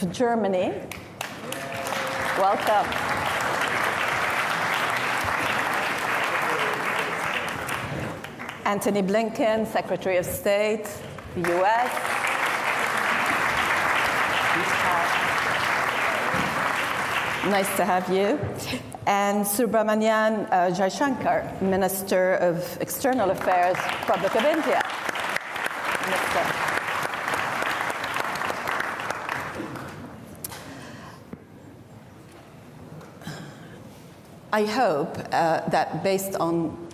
of Germany. Welcome. Antony Blinken, Secretary of State, the US. Nice to have you. And Jaishankar, Minister of External Affairs, Republic of India. Minister. I hope that based on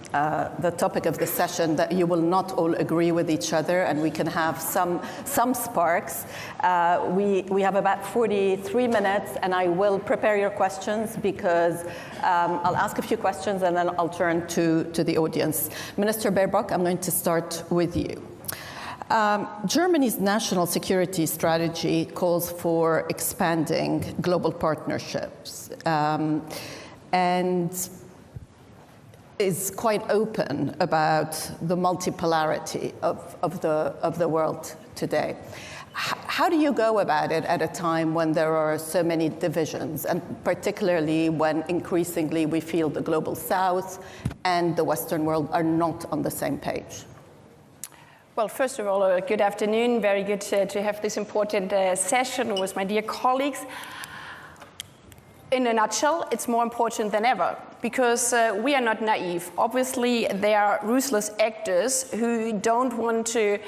the topic of the session that you will not all agree with each other and we can have some sparks. We have about 43 minutes and I will prepare your questions because I'll ask a few questions and then I'll turn to the audience. Minister Baerbock, I'm going to start with you. Germany's national security strategy calls for expanding global partnerships and is quite open about the multipolarity of the world today. How do you go about it at a time when there are so many divisions, and particularly when increasingly we feel the global South and the Western world are not on the same page? Well, first of all, good afternoon. Very good to have this important session with my dear colleagues. In a nutshell, it's more important than ever because we are not naive. Obviously, there are ruthless actors who don't want to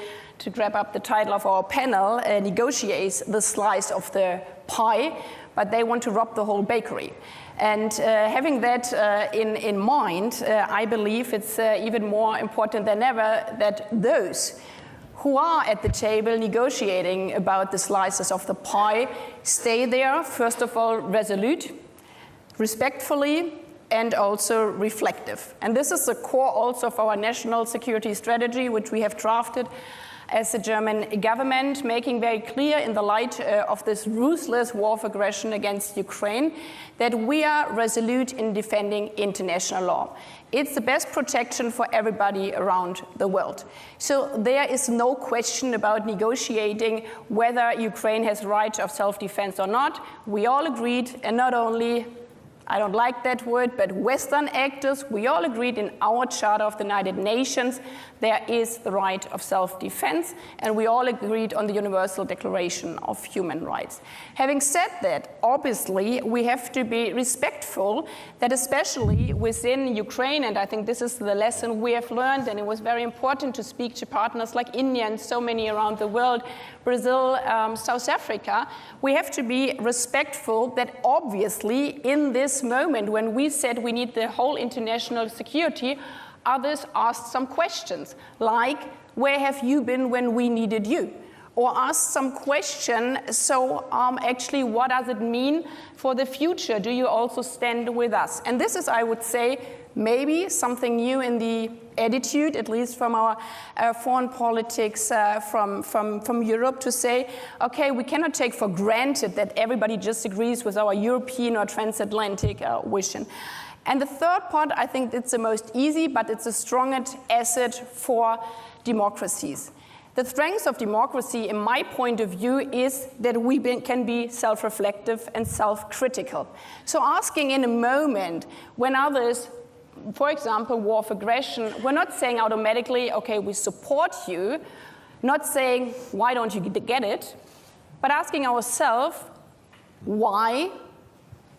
grab up the title of our panel and negotiate the slice of the pie, but they want to rob the whole bakery. And having that in mind, I believe it's even more important than ever that those who are at the table negotiating about the slices of the pie stay there, first of all, resolute, respectfully, and also reflective. And this is the core also of our national security strategy, which we have drafted as the German government, making very clear in the light of this ruthless war of aggression against Ukraine that we are resolute in defending international law. It's the best protection for everybody around the world. So there is no question about negotiating whether Ukraine has right of self-defense or not. We all agreed, and not only, I don't like that word, but Western actors, we all agreed in our Charter of the United Nations, there is the right of self-defense, and we all agreed on the Universal Declaration of Human Rights. Having said that, obviously, we have to be respectful that especially within Ukraine, and I think this is the lesson we have learned, and it was very important to speak to partners like India and so many around the world, Brazil, South Africa, we have to be respectful that obviously in this moment when we said we need the whole international security, others asked some questions, like, where have you been when we needed you? Or asked some question, so actually, what does it mean for the future? Do you also stand with us? And this is, I would say, maybe something new in the attitude, at least from our foreign politics from Europe, to say, okay, we cannot take for granted that everybody just agrees with our European or transatlantic vision. And the third part, I think it's the most easy, but it's the strongest asset for democracies. The strength of democracy, in my point of view, is that we can be self-reflective and self-critical. So asking in a moment when others, for example, war of aggression, we're not saying automatically, okay, we support you, not saying, why don't you get it, but asking ourselves why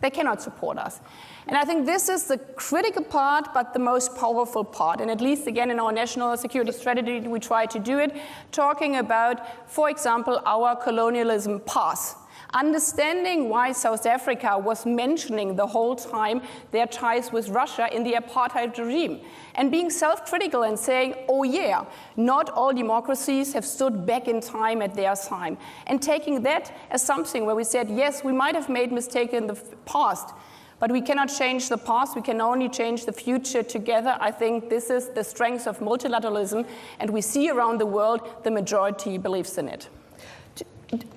they cannot support us. And I think this is the critical part, but the most powerful part. And at least, again, in our national security strategy, we try to do it, talking about, for example, our colonialism past. Understanding why South Africa was mentioning the whole time their ties with Russia in the apartheid regime. And being self-critical and saying, oh yeah, not all democracies have stood back in time at their time. And taking that as something where we said, yes, we might have made mistakes in the past, but we cannot change the past, we can only change the future together. I think this is the strength of multilateralism, and we see around the world the majority believes in it.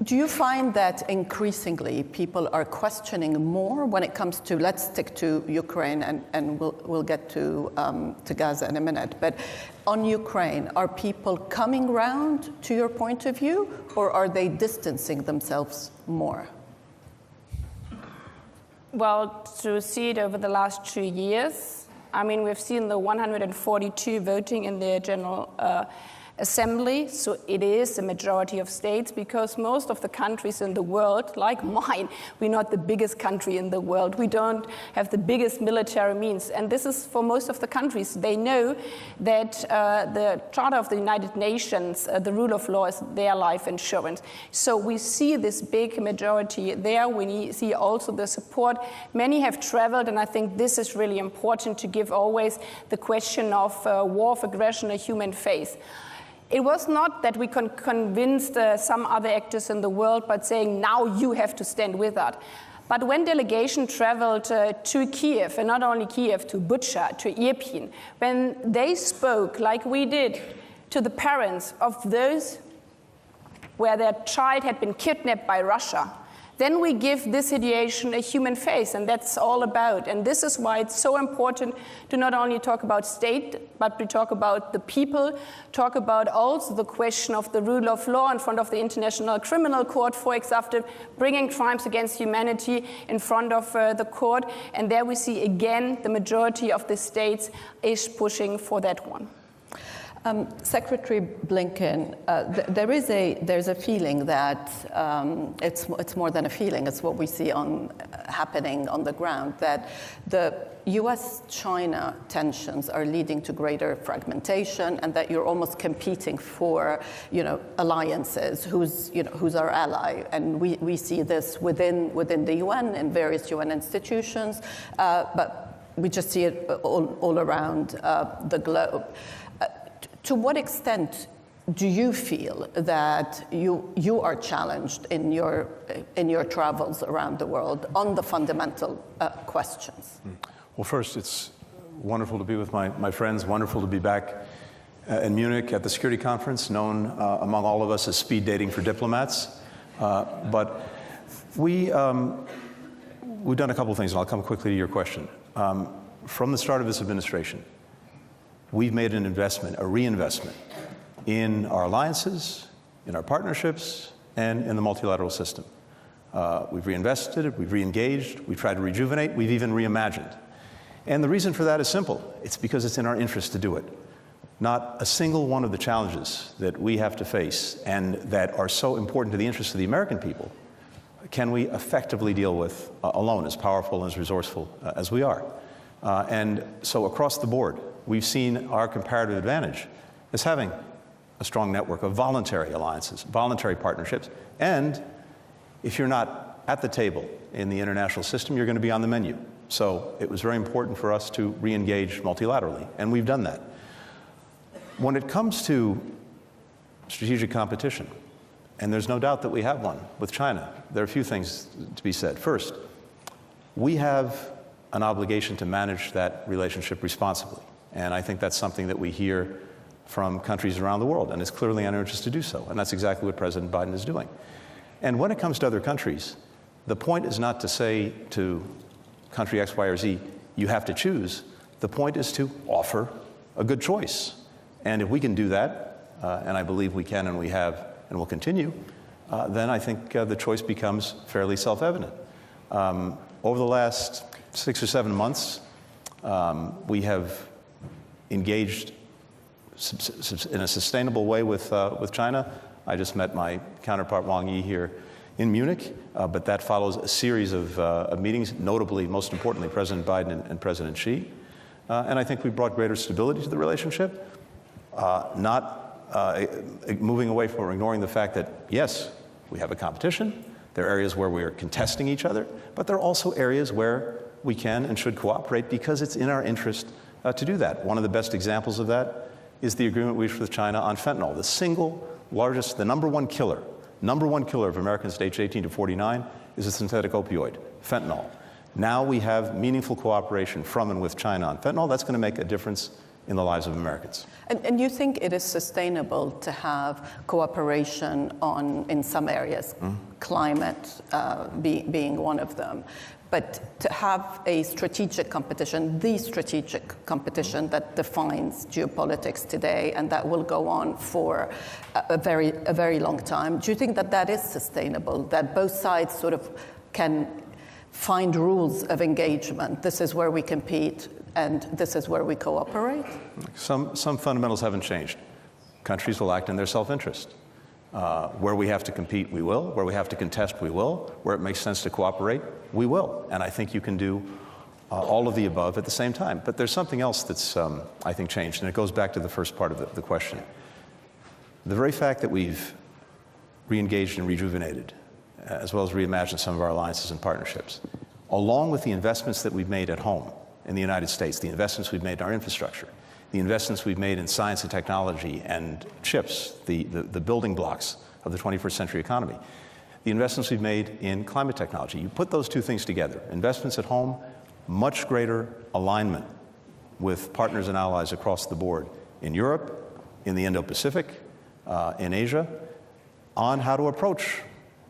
Do you find that increasingly people are questioning more when it comes to, let's stick to Ukraine, and we'll get to Gaza in a minute, but on Ukraine, are people coming round to your point of view, or are they distancing themselves more? Well, to see it over the last 2 years, I mean, we've seen the 142 voting in the General Assembly, so it is a majority of states, because most of the countries in the world, like mine, we're not the biggest country in the world. We don't have the biggest military means, and this is for most of the countries. They know that the Charter of the United Nations, the rule of law, is their life insurance. So we see this big majority there. We see also the support. Many have traveled, and I think this is really important to give always the question of war of aggression a human face. It was not that we convinced some other actors in the world by saying, now you have to stand with us. But when delegation traveled to Kiev, and not only Kiev, to Bucha, to Irpin, when they spoke, like we did, to the parents of those where their child had been kidnapped by Russia, then we give this situation a human face, and that's all about. And this is why it's so important to not only talk about state, but we talk about the people, talk about also the question of the rule of law in front of the International Criminal Court, for example, bringing crimes against humanity in front of the court. And there we see again the majority of the states is pushing for that one. Secretary Blinken, there's a feeling that it's more than a feeling. It's what we see happening on the ground, that the U.S.-China tensions are leading to greater fragmentation, and that you're almost competing for, alliances. Who's our ally? And we see this within the UN and various UN institutions, but we just see it all around the globe. To what extent do you feel that you are challenged in your travels around the world on the fundamental questions? Well, first, it's wonderful to be with my friends, wonderful to be back in Munich at the security conference, known among all of us as speed dating for diplomats. But we've done a couple of things, and I'll come quickly to your question. From the start of this administration, we've made an investment, a reinvestment, in our alliances, in our partnerships, and in the multilateral system. We've reinvested, we've re-engaged, we've tried to rejuvenate, we've even reimagined. And the reason for that is simple. It's because it's in our interest to do it. Not a single one of the challenges that we have to face and that are so important to the interests of the American people can we effectively deal with alone, as powerful and as resourceful as we are. And so across the board, we've seen our comparative advantage as having a strong network of voluntary alliances, voluntary partnerships, and if you're not at the table in the international system, you're going to be on the menu. So it was very important for us to re-engage multilaterally, and we've done that. When it comes to strategic competition, and there's no doubt that we have one with China, there are a few things to be said. First, we have an obligation to manage that relationship responsibly. And I think that's something that we hear from countries around the world, and it's clearly in our interest to do so. And that's exactly what President Biden is doing. And when it comes to other countries, the point is not to say to country X, Y, or Z, you have to choose. The point is to offer a good choice. And if we can do that, and I believe we can and we have and will continue, then I think the choice becomes fairly self-evident. Over the last 6 or 7 months, we have engaged in a sustainable way with China. I just met my counterpart Wang Yi here in Munich, but that follows a series of meetings, notably, most importantly, President Biden and President Xi. And I think we've brought greater stability to the relationship, not moving away from or ignoring the fact that, yes, we have a competition. There are areas where we are contesting each other, but there are also areas where we can and should cooperate because it's in our interest to do that. One of the best examples of that is the agreement we reached with China on fentanyl. The single largest, the number one killer of Americans aged 18 to 49 is a synthetic opioid, fentanyl. Now we have meaningful cooperation from and with China on fentanyl. That's going to make a difference in the lives of Americans. And you think it is sustainable to have cooperation in some areas, climate being one of them, but to have a strategic competition, the strategic competition that defines geopolitics today and that will go on for a very long time, do you think that that is sustainable, that both sides sort of can find rules of engagement? This is where we compete, and this is where we cooperate? Some fundamentals haven't changed. Countries will act in their self-interest. Where we have to compete, we will. Where we have to contest, we will. Where it makes sense to cooperate, we will. And I think you can do all of the above at the same time. But there's something else that's, I think, changed, and it goes back to the first part of the question. The very fact that we've re-engaged and rejuvenated, as well as reimagined some of our alliances and partnerships, along with the investments that we've made at home in the United States, the investments we've made in our infrastructure, the investments we've made in science and technology and chips, the building blocks of the 21st century economy, the investments we've made in climate technology. You put those two things together, investments at home, much greater alignment with partners and allies across the board in Europe, in the Indo-Pacific, in Asia, on how to approach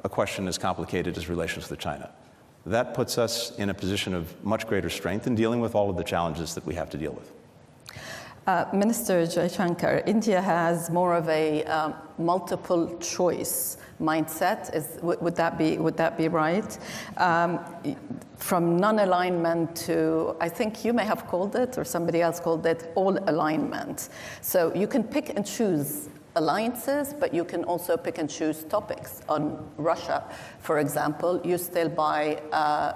a question as complicated as relations with China. That puts us in a position of much greater strength in dealing with all of the challenges that we have to deal with. Minister Jaishankar, India has more of a multiple choice mindset. Would that be right? From non-alignment to, I think you may have called it, or somebody else called it, all alignment. So you can pick and choose alliances, but you can also pick and choose topics. On Russia, for example, you still buy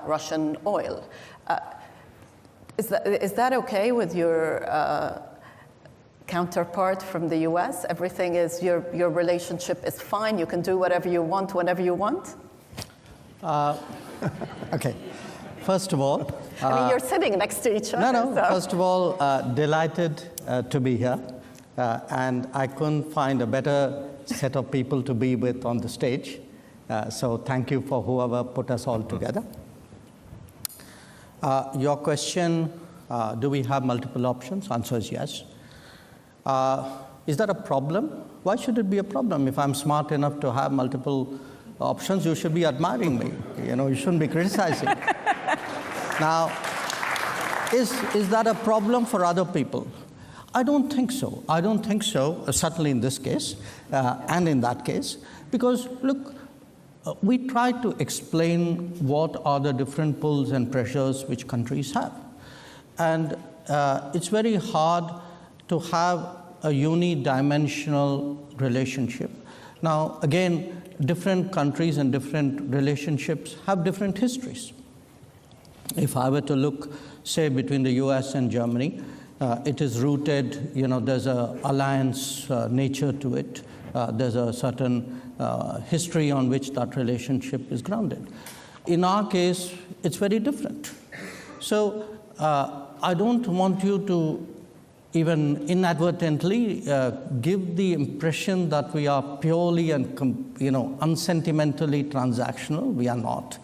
Russian oil. Is that okay with your counterpart from the US? Everything is, your relationship is fine, you can do whatever you want, whenever you want? Okay. First of all... I mean, you're sitting next to each other. No. So. First of all, delighted to be here. And I couldn't find a better set of people to be with on the stage. So thank you for whoever put us all together. Your question, do we have multiple options? Answer is yes. Is that a problem? Why should it be a problem? If I'm smart enough to have multiple options, you should be admiring me. You shouldn't be criticizing. Now, is that a problem for other people? I don't think so. I don't think so, certainly in this case and in that case, because, look, we try to explain what are the different pulls and pressures which countries have. And it's very hard to have a unidimensional relationship. Now, again, different countries and different relationships have different histories. If I were to look, say, between the US and Germany, it is rooted, there's an alliance nature to it. There's a certain history on which that relationship is grounded. In our case, it's very different. So I don't want you to even inadvertently give the impression that we are purely and unsentimentally transactional. We are not.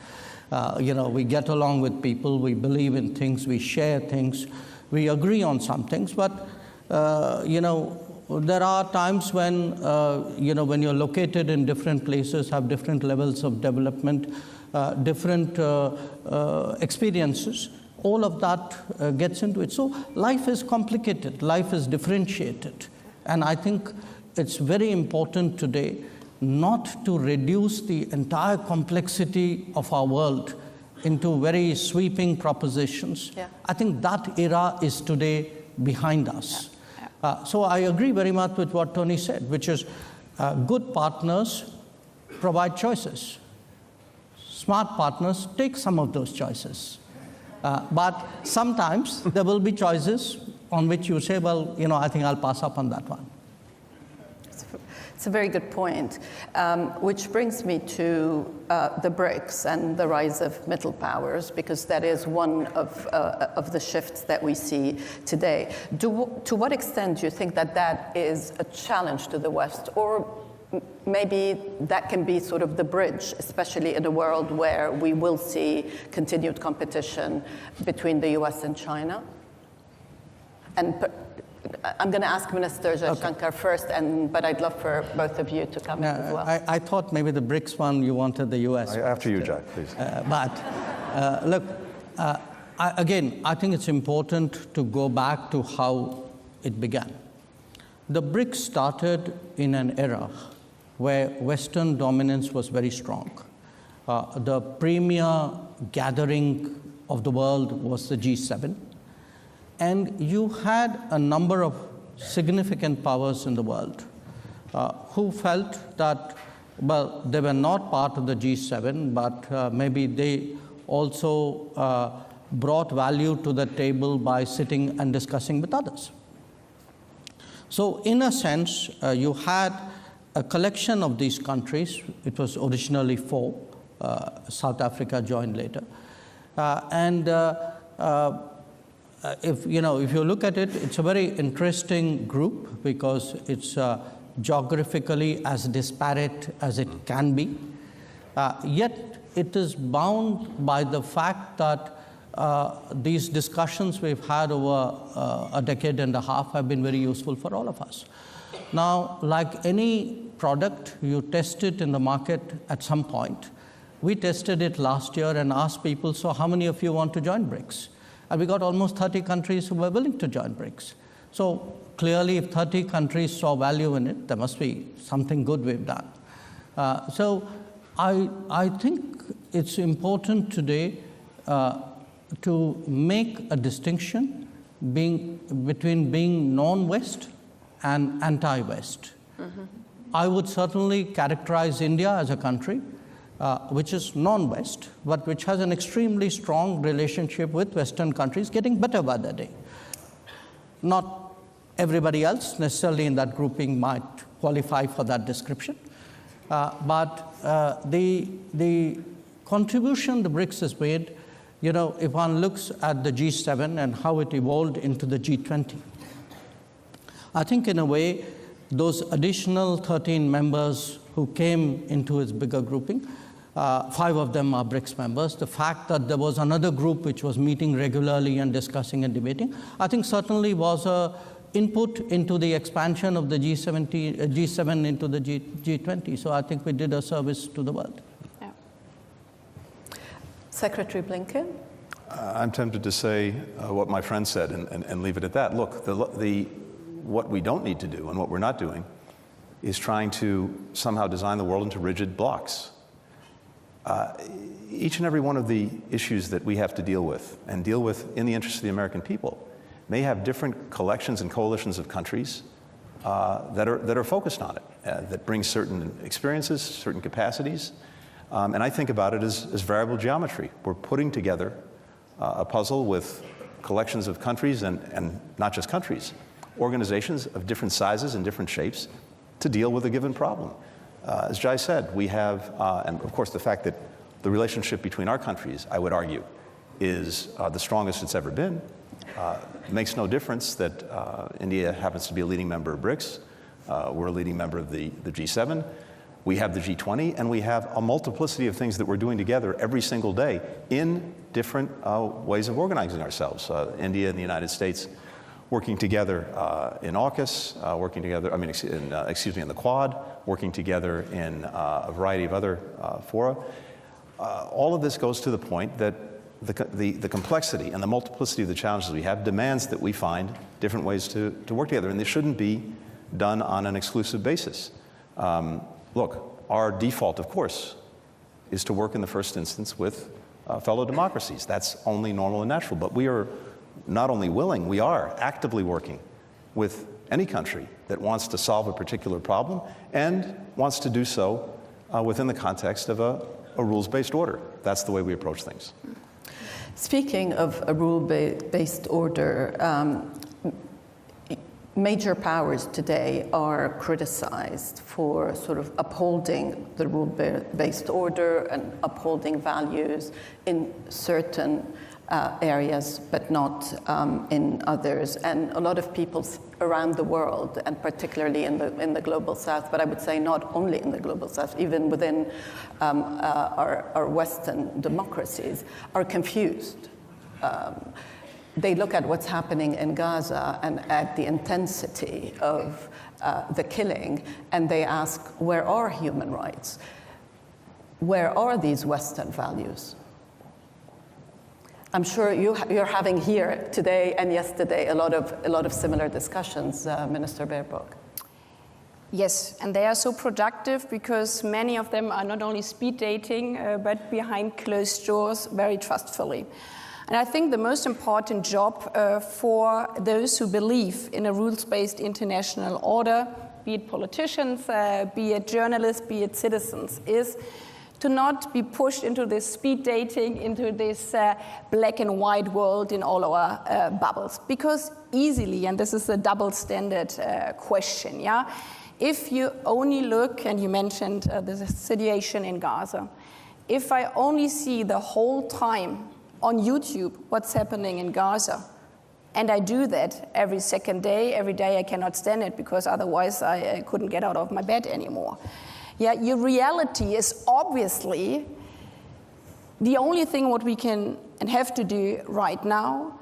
We get along with people, we believe in things, we share things, we agree on some things, but there are times when when you're located in different places, have different levels of development, different experiences. All of that gets into it. So life is complicated, life is differentiated, and I think it's very important today not to reduce the entire complexity of our world into very sweeping propositions. Yeah. I think that era is today behind us. Yeah. So I agree very much with what Tony said, which is good partners provide choices. Smart partners take some of those choices. But sometimes there will be choices on which you say, well, I think I'll pass up on that one. It's a very good point, which brings me to the BRICS and the rise of middle powers, because that is one of the shifts that we see today. To what extent do you think that is a challenge to the West, or maybe that can be sort of the bridge, especially in a world where we will see continued competition between the US and China? And I'm going to ask Minister Jaishankar first, but I'd love for both of you to comment as well. I thought maybe the BRICS one, you wanted the US. After you, Jack, please. Look, I think it's important to go back to how it began. The BRICS started in an era where Western dominance was very strong. The premier gathering of the world was the G7. And you had a number of significant powers in the world who felt that, well, they were not part of the G7, but maybe they also brought value to the table by sitting and discussing with others. So in a sense, you had a collection of these countries. It was originally 4. South Africa joined later. If you look at it, it's a very interesting group because it's geographically as disparate as it can be. Yet it is bound by the fact that these discussions we've had over a decade and a half have been very useful for all of us. Now, like any product, you test it in the market at some point. We tested it last year and asked people, so how many of you want to join BRICS? And we got almost 30 countries who were willing to join BRICS. So clearly, if 30 countries saw value in it, there must be something good we've done. So I think it's important today to make a distinction between being non-West and anti-West. Mm-hmm. I would certainly characterize India as a country which is non-West, but which has an extremely strong relationship with Western countries, getting better by the day. Not everybody else necessarily in that grouping might qualify for that description, but the contribution the BRICS has made, if one looks at the G7 and how it evolved into the G20, I think in a way, those additional 13 members who came into its bigger grouping, 5 of them are BRICS members. The fact that there was another group which was meeting regularly and discussing and debating, I think certainly was an input into the expansion of the G7 into the G20. So I think we did a service to the world. Yeah. Secretary Blinken? I'm tempted to say what my friend said and leave it at that. Look, what we don't need to do and what we're not doing is trying to somehow design the world into rigid blocks. Each and every one of the issues that we have to deal with and deal with in the interest of the American people may have different collections and coalitions of countries that are focused on it, that bring certain experiences, certain capacities. And I think about it as variable geometry. We're putting together a puzzle with collections of countries and not just countries, organizations of different sizes and different shapes to deal with a given problem. As Jai said, we have, and of course the fact that the relationship between our countries, I would argue, is the strongest it's ever been. It makes no difference that India happens to be a leading member of BRICS. We're a leading member of the G7. We have the G20, and we have a multiplicity of things that we're doing together every single day in different ways of organizing ourselves. India and the United States working together in AUKUS, working together, in the Quad, working together in a variety of other fora. All of this goes to the point that the complexity and the multiplicity of the challenges we have demands that we find different ways to work together, and they shouldn't be done on an exclusive basis. Look, our default, of course, is to work in the first instance with fellow democracies. That's only normal and natural, but we are not only willing, we are actively working with any country that wants to solve a particular problem and wants to do so within the context of a rules-based order. That's the way we approach things. Speaking of a rule-based order, major powers today are criticized for sort of upholding the rule-based order and upholding values in certain areas, but not in others. And a lot of people around the world, and particularly in the global south, but I would say not only in the global south, even within our Western democracies, are confused. they look at what's happening in Gaza and at the intensity of the killing, and they ask, where are human rights? Where are these Western values? I'm sure you're having here today and yesterday a lot of similar discussions, Minister Baerbock. Yes, and they are so productive because many of them are not only speed dating, but behind closed doors, very trustfully. And I think the most important job for those who believe in a rules-based international order, be it politicians, be it journalists, be it citizens, is to not be pushed into this speed dating, into this black and white world in all our bubbles. Because easily, and this is a double standard question, yeah? If you only look, and you mentioned the situation in Gaza, if I only see the whole time on YouTube what's happening in Gaza, and I do that every second day, every day I cannot stand it because otherwise I couldn't get out of my bed anymore. Yeah, your reality is obviously the only thing what we can and have to do right now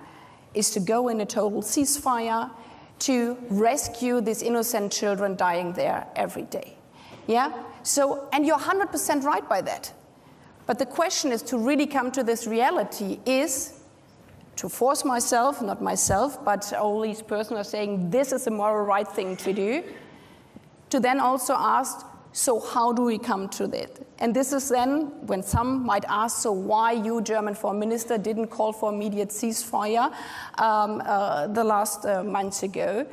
is to go in a total ceasefire to rescue these innocent children dying there every day. Yeah? So, and you're 100% right by that. But the question is to really come to this reality is to force myself, not myself, but all these persons are saying this is the moral right thing to do, to then also ask, so how do we come to that? And this is then when some might ask, so why you, German Foreign Minister, didn't call for immediate ceasefire the last months ago?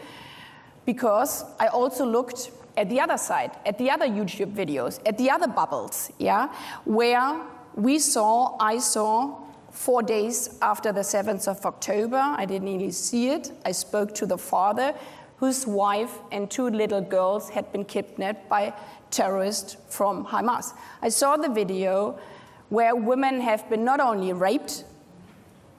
Because I also looked at the other side, at the other YouTube videos, at the other bubbles, yeah, where I saw 4 days after the 7th of October, I didn't even see it, I spoke to the father whose wife and 2 little girls had been kidnapped by terrorists from Hamas. I saw the video where women have been not only raped,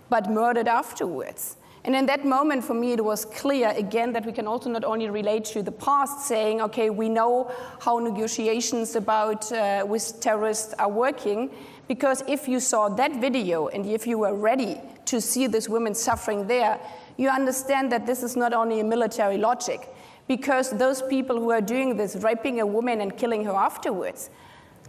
but murdered afterwards. And in that moment, for me, it was clear, again, that we can also not only relate to the past, saying, okay, we know how negotiations with terrorists are working, because if you saw that video and if you were ready to see these women suffering there, you understand that this is not only a military logic, because those people who are doing this, raping a woman and killing her afterwards,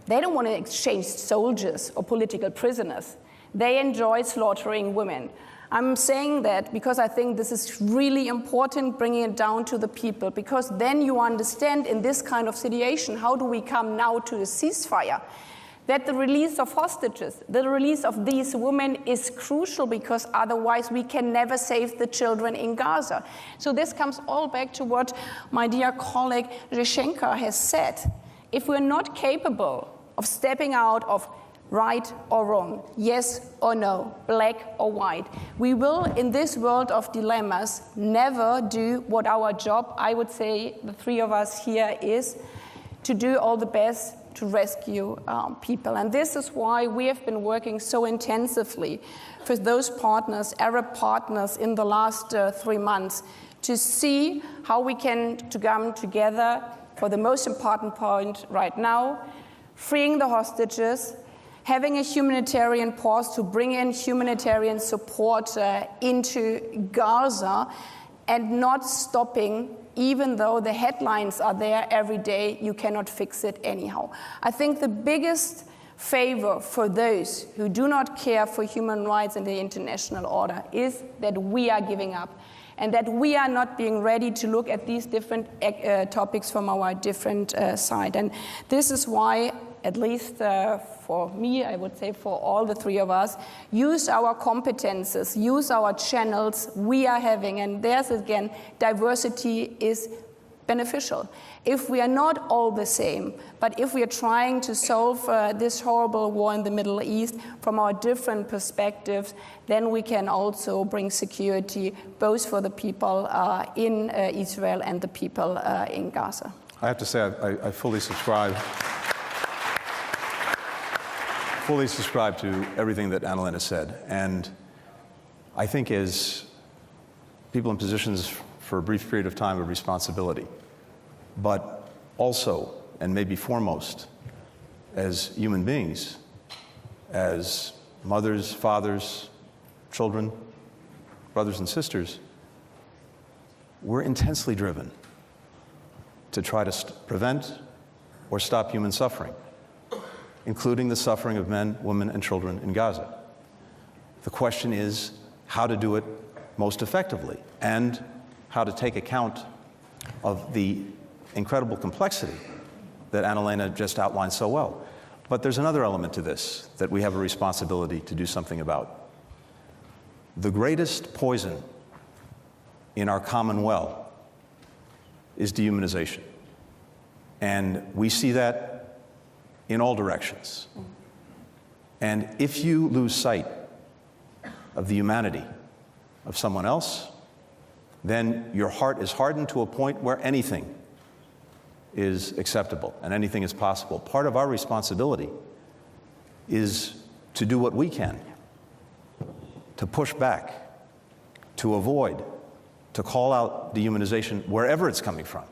they don't want to exchange soldiers or political prisoners. They enjoy slaughtering women. I'm saying that because I think this is really important, bringing it down to the people, because then you understand in this kind of situation, how do we come now to a ceasefire? That the release of hostages, the release of these women is crucial, because otherwise we can never save the children in Gaza. So this comes all back to what my dear colleague Jaishankar has said. If we're not capable of stepping out of right or wrong, yes or no, black or white, we will, in this world of dilemmas, never do what our job, I would say, the 3 of us here, is to do all the best to rescue people. And this is why we have been working so intensively with those partners, Arab partners, in the last 3 months, to see how we can come together for the most important point right now, freeing the hostages, having a humanitarian pause to bring in humanitarian support into Gaza, and not stopping, even though the headlines are there every day, you cannot fix it anyhow. I think the biggest favor for those who do not care for human rights and the international order is that we are giving up, and that we are not being ready to look at these different topics from our different side. And this is why, at least for me, I would say for all the 3 of us, use our competences, use our channels we are having. And there's, again, diversity is beneficial. If we are not all the same, but if we are trying to solve this horrible war in the Middle East from our different perspectives, then we can also bring security both for the people in Israel and the people in Gaza. I have to say, I fully subscribe to everything that Annalena said. And I think as people in positions for a brief period of time of responsibility, but also, and maybe foremost, as human beings, as mothers, fathers, children, brothers and sisters, we're intensely driven to try to prevent or stop human suffering, including the suffering of men, women, and children in Gaza. The question is how to do it most effectively and how to take account of the incredible complexity that Annalena just outlined so well. But there's another element to this that we have a responsibility to do something about. The greatest poison in our common well is dehumanization. And we see that in all directions. And if you lose sight of the humanity of someone else, then your heart is hardened to a point where anything is acceptable and anything is possible. Part of our responsibility is to do what we can, to push back, to avoid, to call out dehumanization wherever it's coming from,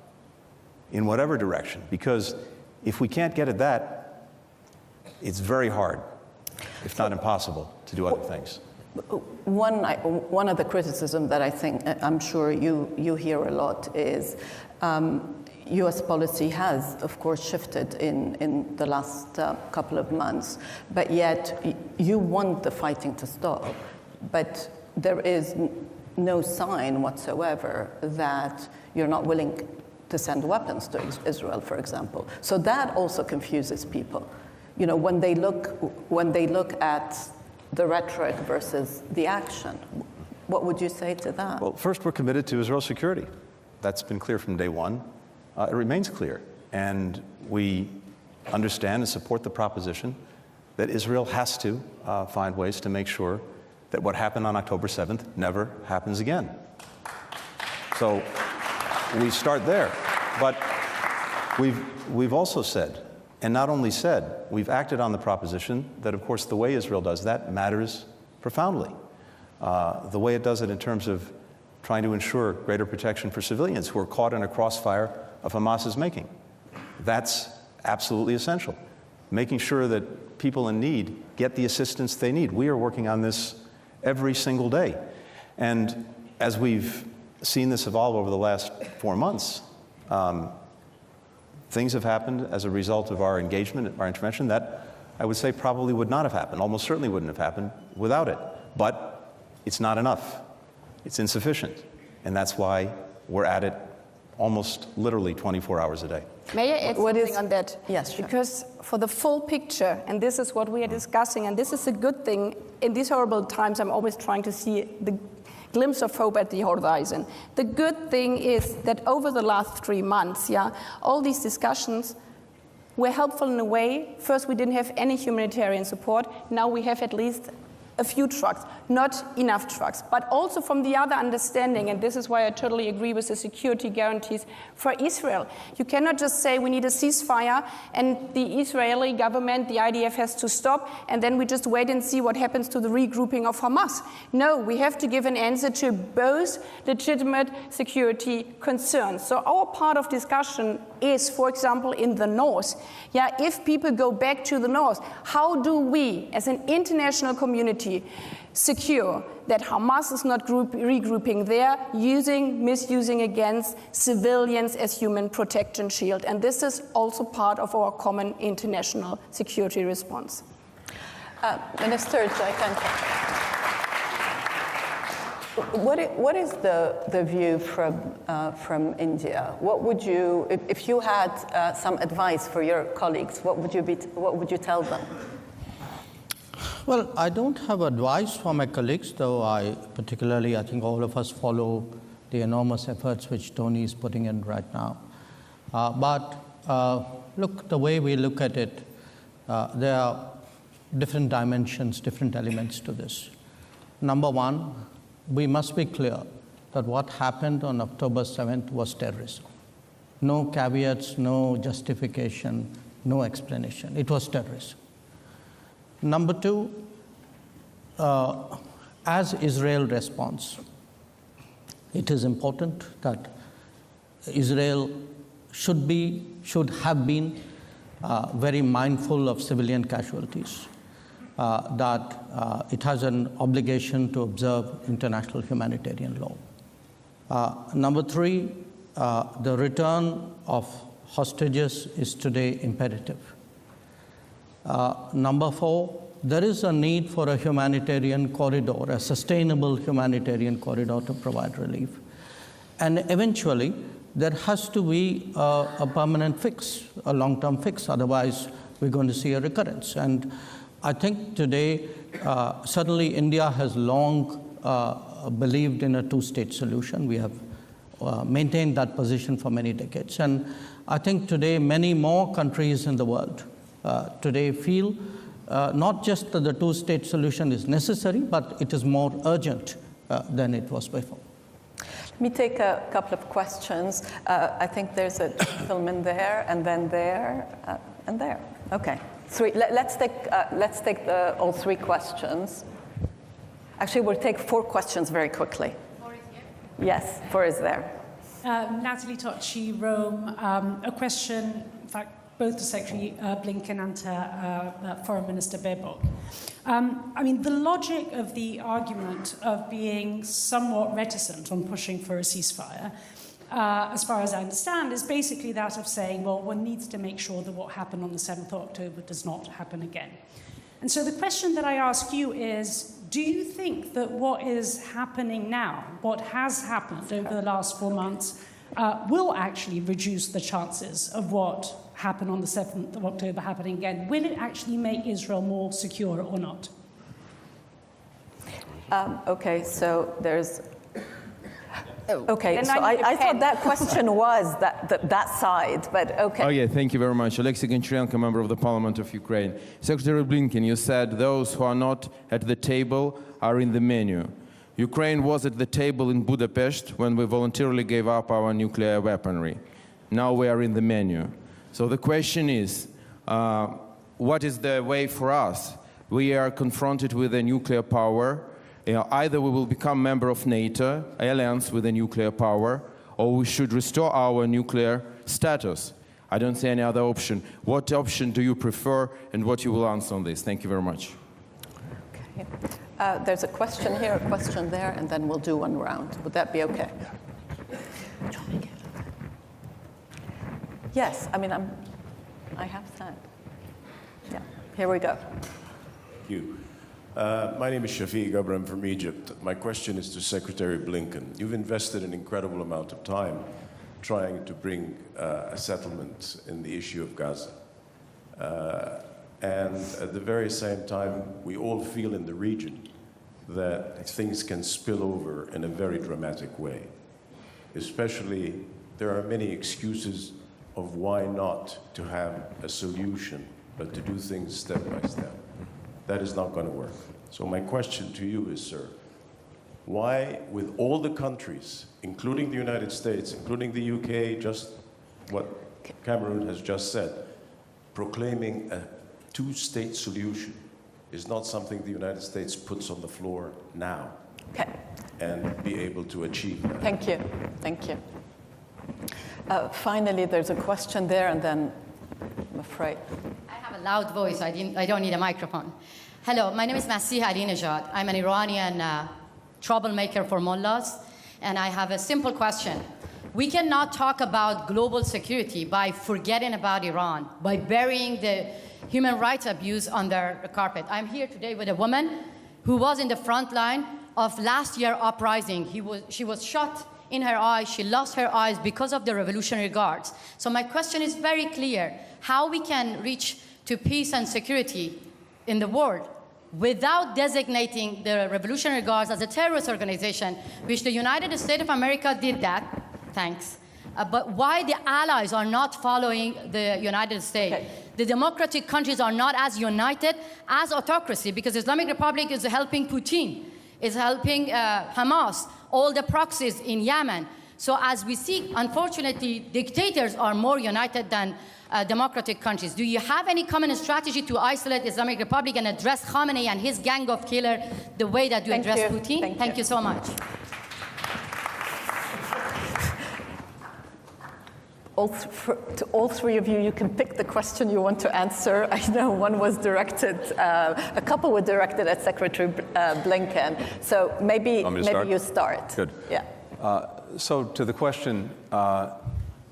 in whatever direction. Because if we can't get at that, it's very hard, if not impossible, to do other things. One of the criticism that I think, I'm sure you hear a lot is U.S. policy has, of course, shifted in the last couple of months, but yet you want the fighting to stop, but there is no sign whatsoever that you're not willing to send weapons to Israel, for example. So that also confuses people. You know, when they look at the rhetoric versus the action, what would you say to that? Well, first, we're committed to Israel's security. That's been clear from day one. It remains clear. And we understand and support the proposition that Israel has to find ways to make sure that what happened on October 7th never happens again. So we start there. But we've also said, and not only said, we've acted on the proposition that, of course, the way Israel does that matters profoundly. The way it does it in terms of trying to ensure greater protection for civilians who are caught in a crossfire of Hamas's making. That's absolutely essential. Making sure that people in need get the assistance they need. We are working on this every single day. And as we've seen this evolve over the last 4 months, things have happened as a result of our engagement, our intervention, that I would say probably would not have happened, almost certainly wouldn't have happened without it. But it's not enough. It's insufficient. And that's why we're at it almost literally 24 hours a day. May I add something on that? Yes, sure. Because for the full picture, and this is what we are discussing, and this is a good thing, in these horrible times I'm always trying to see the glimpse of hope at the horizon. The good thing is that over the last 3 months, all these discussions were helpful in a way. First, we didn't have any humanitarian support. Now we have at least a few trucks, not enough trucks, but also from the other understanding, and this is why I totally agree with the security guarantees for Israel. You cannot just say we need a ceasefire and the Israeli government, the IDF has to stop, and then we just wait and see what happens to the regrouping of Hamas. No, we have to give an answer to both legitimate security concerns. So our part of discussion is, for example, in the north. If people go back to the north, how do we, as an international community, secure that Hamas is not regrouping there, misusing against civilians as human protection shield? And this is also part of our common international security response. Minister Jaishankar, what is the view from India? What would you, if you had some advice for your colleagues, what would you tell them? Well, I don't have advice for my colleagues, though I think all of us follow the enormous efforts which Tony is putting in right now. Look, the way we look at it, there are different dimensions, different elements to this. Number one, we must be clear that what happened on October 7th was terrorism. No caveats, no justification, no explanation. It was terrorism. Number two, as Israel responds, it is important that Israel should have been very mindful of civilian casualties. that it has an obligation to observe international humanitarian law. Number three, the return of hostages is today imperative. Number four, there is a need for a humanitarian corridor, a sustainable humanitarian corridor to provide relief. And eventually, there has to be a permanent fix, a long-term fix. Otherwise, we're going to see a recurrence. And I think today, certainly India has long believed in a two-state solution. We have maintained that position for many decades. And I think today, many more countries in the world today feel not just that the two-state solution is necessary, but it is more urgent than it was before. Let me take a couple of questions. I think there's a gentleman there, and then there, and there. Okay, three. Let's take all three questions. Actually, we'll take four questions very quickly. Four is here? Yes, four is there. Natalie Tocci, Rome. A question, in fact, both to Secretary Blinken and to Foreign Minister Baerbock. I mean, the logic of the argument of being somewhat reticent on pushing for a ceasefire, as far as I understand, is basically that of saying, well, one needs to make sure that what happened on the 7th of October does not happen again. And so the question that I ask you is, do you think that what is happening now, what has happened over the last 4 months, will actually reduce the chances of what happened on the 7th of October happening again? Will it actually make Israel more secure or not? Okay, so there's... Okay, so Then I thought that question was that side, but okay. Oh, yeah, thank you very much. Alexei Goncharenko, member of the Parliament of Ukraine. Secretary Blinken, you said those who are not at the table are in the menu. Ukraine was at the table in Budapest when we voluntarily gave up our nuclear weaponry. Now we are in the menu. So the question is, what is the way for us? We are confronted with a nuclear power. Either we will become member of NATO, alliance with a nuclear power, or we should restore our nuclear status. I don't see any other option. What option do you prefer, and what you will answer on this? Thank you very much. Okay. There's a question here, a question there, and then we'll do one round. Would that be okay? Yes, I mean, I have said. Yeah, here we go. Thank you. My name is Shafiq Abram from Egypt. My question is to Secretary Blinken. You've invested an incredible amount of time trying to bring a settlement in the issue of Gaza. And at the very same time, we all feel in the region that things can spill over in a very dramatic way. Especially, there are many excuses of why not to have a solution, but to do things step by step. That is not going to work. So my question to you is, sir, why, with all the countries, including the United States, including the UK, just what Cameron has just said, proclaiming a two-state solution is not something the United States puts on the floor now, Okay. and be able to achieve that? Thank you. Thank you. Finally, there's a question there, and then I'm afraid. I have a loud voice. I don't need a microphone. Hello, my name is Masih Ahmadinejad. I'm an Iranian troublemaker for mullahs, and I have a simple question. We cannot talk about global security by forgetting about Iran, by burying the human rights abuse under the carpet. I'm here today with a woman who was in the front line of last year's uprising. She was shot in her eyes. She lost her eyes because of the Revolutionary Guards. So my question is very clear. How we can reach to peace and security in the world without designating the Revolutionary Guards as a terrorist organization, which the United States of America did that, thanks. But why the allies are not following the United States? Okay. The democratic countries are not as united as autocracy, because the Islamic Republic is helping Putin, is helping Hamas, all the proxies in Yemen. So as we see, unfortunately, dictators are more united than democratic countries. Do you have any common strategy to isolate the Islamic Republic and address Khamenei and his gang of killers the way that you address Putin? Thank you so much. to all three of you, you can pick the question you want to answer. I know one was directed, a couple were directed at Secretary Blinken. So maybe you start. Good. Yeah. So to the question,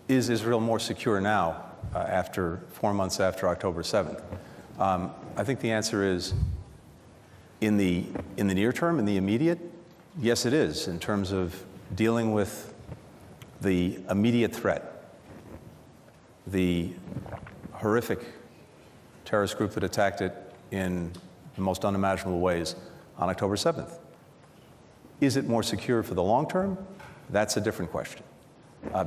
is Israel more secure now after 4 months after October 7th? I think the answer is in the near term, in the immediate, yes, it is, in terms of dealing with the immediate threat, the horrific terrorist group that attacked it in the most unimaginable ways on October 7th. Is it more secure for the long term? That's a different question.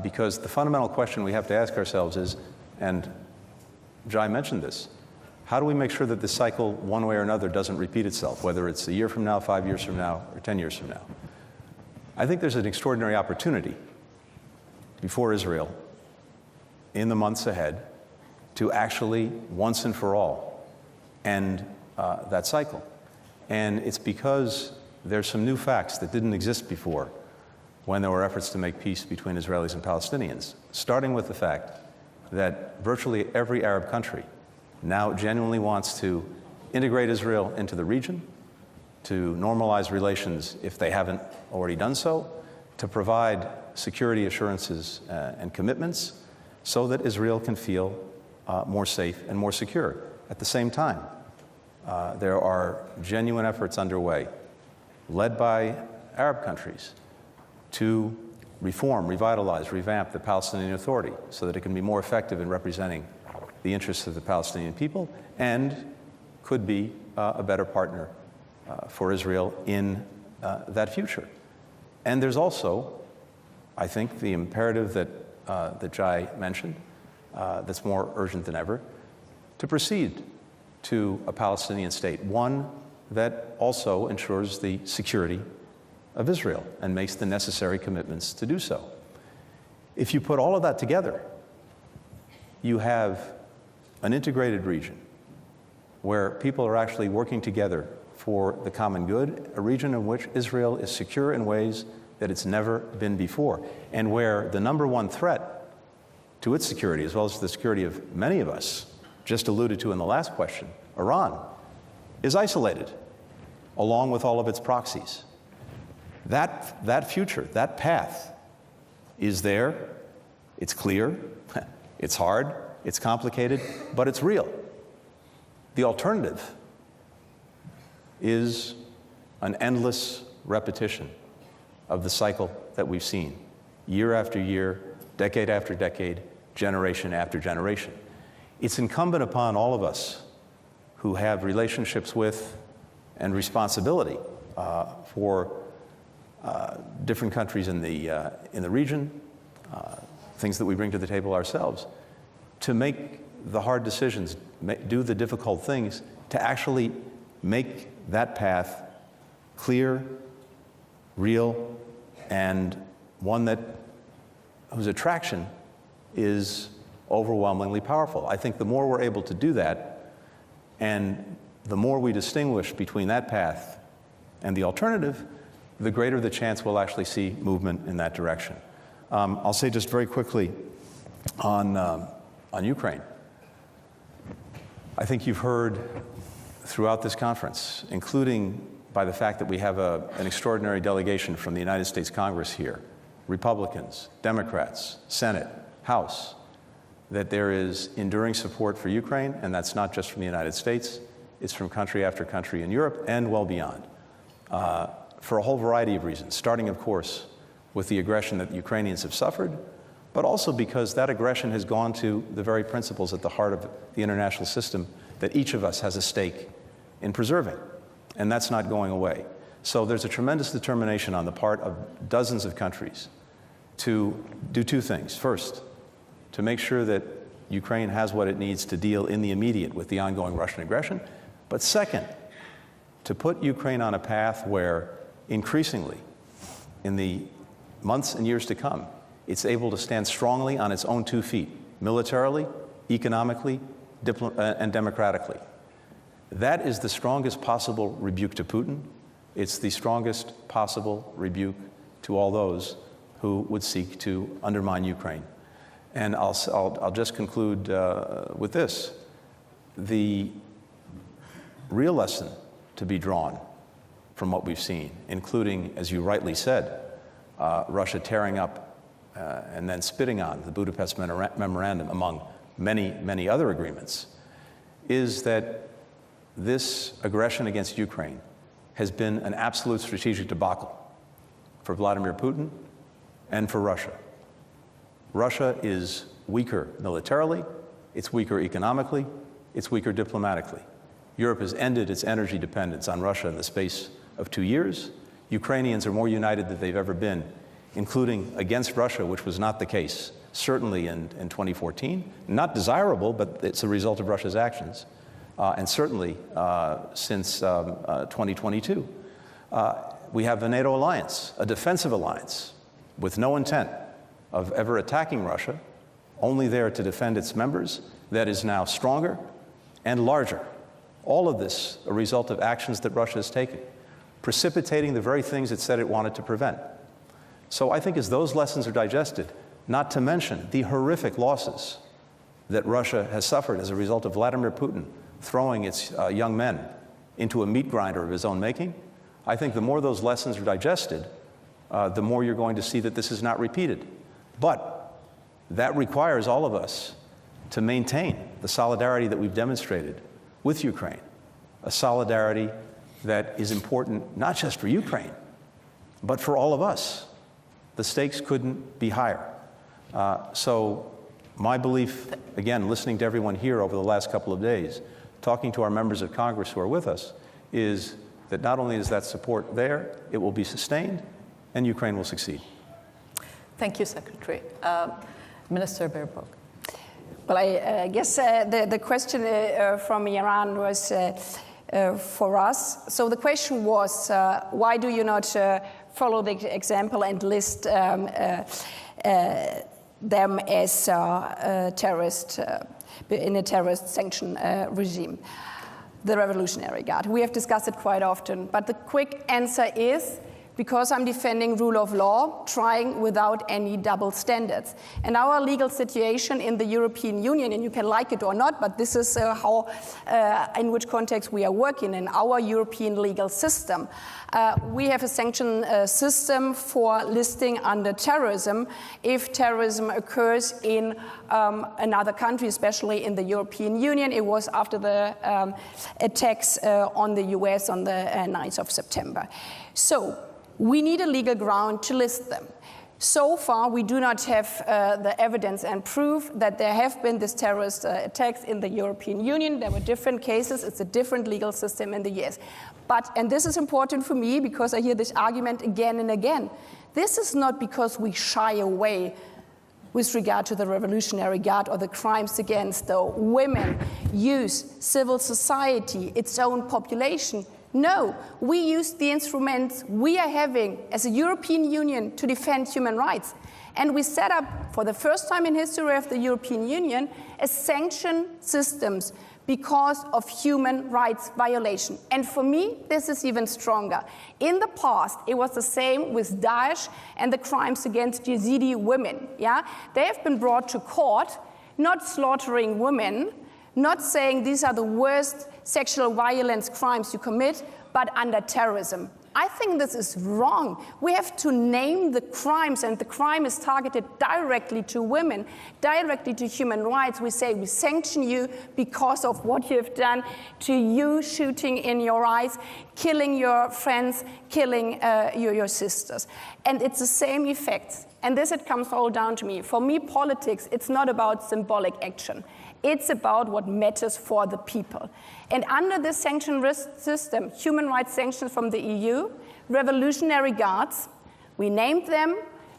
Because the fundamental question we have to ask ourselves is, and Jai mentioned this, how do we make sure that this cycle, one way or another, doesn't repeat itself, whether it's a year from now, 5 years from now, or 10 years from now? I think there's an extraordinary opportunity before Israel in the months ahead to actually, once and for all, end that cycle. And it's because there's some new facts that didn't exist before when there were efforts to make peace between Israelis and Palestinians, starting with the fact that virtually every Arab country now genuinely wants to integrate Israel into the region, to normalize relations if they haven't already done so, to provide security assurances and commitments so that Israel can feel more safe and more secure. At the same time, there are genuine efforts underway, led by Arab countries, to reform, revitalize, revamp the Palestinian Authority so that it can be more effective in representing the interests of the Palestinian people and could be a better partner for Israel in that future. And there's also, I think, the imperative that Jai mentioned, that's more urgent than ever, to proceed to a Palestinian state, one that also ensures the security of Israel and makes the necessary commitments to do so. If you put all of that together, you have an integrated region where people are actually working together for the common good, a region in which Israel is secure in ways that it's never been before, and where the number one threat to its security, as well as the security of many of us, just alluded to in the last question, Iran, is isolated, along with all of its proxies. That future, that path is there, it's clear, it's hard, it's complicated, but it's real. The alternative is an endless repetition of the cycle that we've seen, year after year, decade after decade, generation after generation. It's incumbent upon all of us who have relationships with and responsibility for different countries in the region, things that we bring to the table ourselves, to make the hard decisions, do the difficult things, to actually make that path clear, real, and one whose attraction is overwhelmingly powerful. I think the more we're able to do that, and the more we distinguish between that path and the alternative, the greater the chance we'll actually see movement in that direction. I'll say just very quickly on Ukraine. I think you've heard throughout this conference, including by the fact that we have an extraordinary delegation from the United States Congress here, Republicans, Democrats, Senate, House, that there is enduring support for Ukraine, and that's not just from the United States, it's from country after country in Europe and well beyond, for a whole variety of reasons, starting, of course, with the aggression that the Ukrainians have suffered, but also because that aggression has gone to the very principles at the heart of the international system that each of us has a stake in preserving, and that's not going away. So there's a tremendous determination on the part of dozens of countries to do two things. First, to make sure that Ukraine has what it needs to deal in the immediate with the ongoing Russian aggression, but second, to put Ukraine on a path where increasingly, in the months and years to come, it's able to stand strongly on its own 2 feet, militarily, economically, and democratically. That is the strongest possible rebuke to Putin. It's the strongest possible rebuke to all those who would seek to undermine Ukraine. And I'll just conclude with this. The real lesson to be drawn from what we've seen, including, as you rightly said, Russia tearing up and then spitting on the Budapest Memorandum, among many, many other agreements, is that this aggression against Ukraine has been an absolute strategic debacle for Vladimir Putin and for Russia. Russia is weaker militarily, it's weaker economically, it's weaker diplomatically. Europe has ended its energy dependence on Russia in the space of 2 years. Ukrainians are more united than they've ever been, including against Russia, which was not the case, certainly in 2014. Not desirable, but it's a result of Russia's actions, and certainly since 2022. We have a NATO alliance, a defensive alliance, with no intent of ever attacking Russia, only there to defend its members, that is now stronger and larger. All of this a result of actions that Russia has taken, precipitating the very things it said it wanted to prevent. So I think as those lessons are digested, not to mention the horrific losses that Russia has suffered as a result of Vladimir Putin throwing its young men into a meat grinder of his own making, I think the more those lessons are digested, the more you're going to see that this is not repeated. But that requires all of us to maintain the solidarity that we've demonstrated with Ukraine, a solidarity that is important not just for Ukraine, but for all of us. The stakes couldn't be higher. So my belief, again, listening to everyone here over the last couple of days, talking to our members of Congress who are with us, is that not only is that support there, it will be sustained, and Ukraine will succeed. Thank you, Secretary. Minister Baerbock. Well, I guess the question from Iran was for us. So the question was, why do you not follow the example and list them as terrorist in a terrorist sanction regime? The Revolutionary Guard. We have discussed it quite often, but the quick answer is because I'm defending rule of law, trying without any double standards. And our legal situation in the European Union, and you can like it or not, but this is in which context we are working in our European legal system. We have a sanction system for listing under terrorism if terrorism occurs in another country, especially in the European Union. It was after the attacks on the US on the 9th of September. So we need a legal ground to list them. So far, we do not have the evidence and proof that there have been these terrorist attacks in the European Union. There were different cases. It's a different legal system in the US. But, and this is important for me because I hear this argument again and again, this is not because we shy away with regard to the Revolutionary Guard or the crimes against the women, youth, civil society, its own population. No, we use the instruments we are having as a European Union to defend human rights. And we set up, for the first time in history of the European Union, a sanction systems because of human rights violation. And for me, this is even stronger. In the past, it was the same with Daesh and the crimes against Yazidi women. Yeah? They have been brought to court, not slaughtering women, not saying these are the worst sexual violence crimes you commit, but under terrorism. I think this is wrong. We have to name the crimes, and the crime is targeted directly to women, directly to human rights. We say we sanction you because of what you have done to you, shooting in your eyes, killing your friends, killing your sisters. And it's the same effects. And this, it comes all down to me. For me, politics, it's not about symbolic action. It's about what matters for the people. And under this sanction risk system, human rights sanctions from the EU, revolutionary guards, we named them,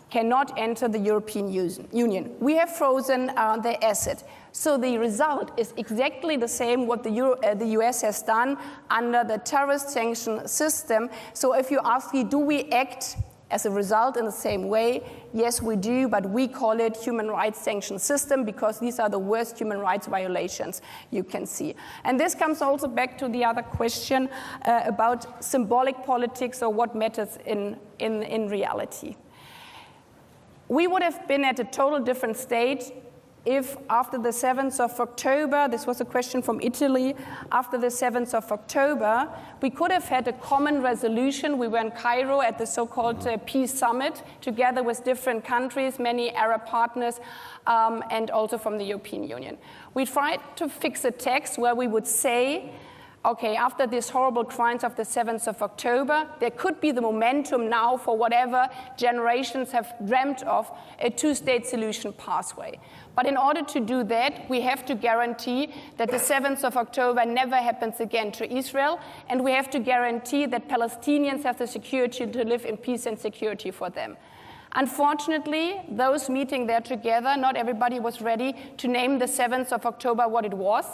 cannot enter the European Union. We have frozen their asset. So the result is exactly the same what the US has done under the terrorist sanction system. So if you ask me, do we act as a result in the same way? Yes, we do, but we call it human rights sanction system because these are the worst human rights violations you can see. And this comes also back to the other question about symbolic politics or what matters in reality. We would have been at a total different state if after the 7th of October, this was a question from Italy, after the 7th of October, we could have had a common resolution. We were in Cairo at the so-called Peace Summit, together with different countries, many Arab partners, and also from the European Union. We tried to fix a text where we would say, okay, after these horrible crimes of the 7th of October, there could be the momentum now for whatever generations have dreamt of, a two-state solution pathway. But in order to do that, we have to guarantee that the 7th of October never happens again to Israel, and we have to guarantee that Palestinians have the security to live in peace and security for them. Unfortunately, those meeting there together, not everybody was ready to name the 7th of October what it was: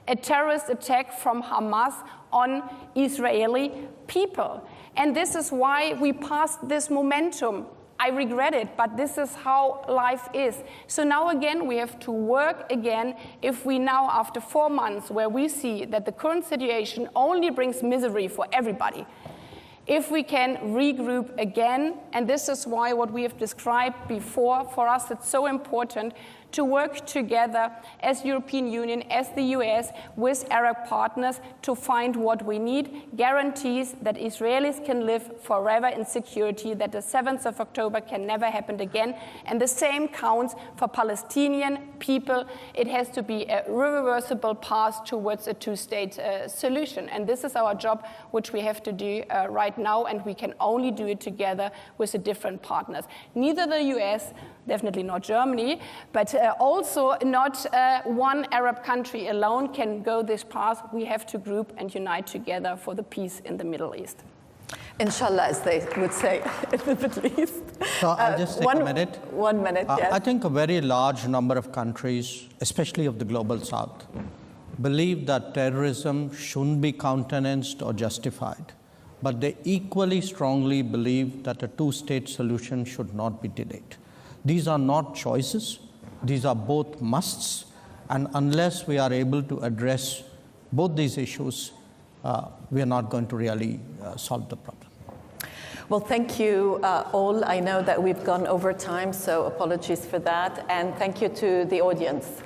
a terrorist attack from Hamas on Israeli people. And this is why we passed this momentum. I regret it, but this is how life is. So now again, we have to work again. If we now, after 4 months, where we see that the current situation only brings misery for everybody, if we can regroup again, and this is why what we have described before, for us it's so important to work together as European Union, as the US, with Arab partners to find what we need, guarantees that Israelis can live forever in security, that the 7th of October can never happen again, and the same counts for Palestinian people. It has to be a irreversible path towards a two-state solution, and this is our job, which we have to do right now, and we can only do it together with the different partners. Neither the US, definitely not Germany, but also not one Arab country alone can go this path. We have to group and unite together for the peace in the Middle East. Inshallah, as they would say in the Middle East. So I'll just take a minute. 1 minute, yes. I think a very large number of countries, especially of the global south, believe that terrorism shouldn't be countenanced or justified, but they equally strongly believe that a two-state solution should not be delayed. These are not choices. These are both musts. And unless we are able to address both these issues, we are not going to really solve the problem. Well, thank you all. I know that we've gone over time, so apologies for that. And thank you to the audience.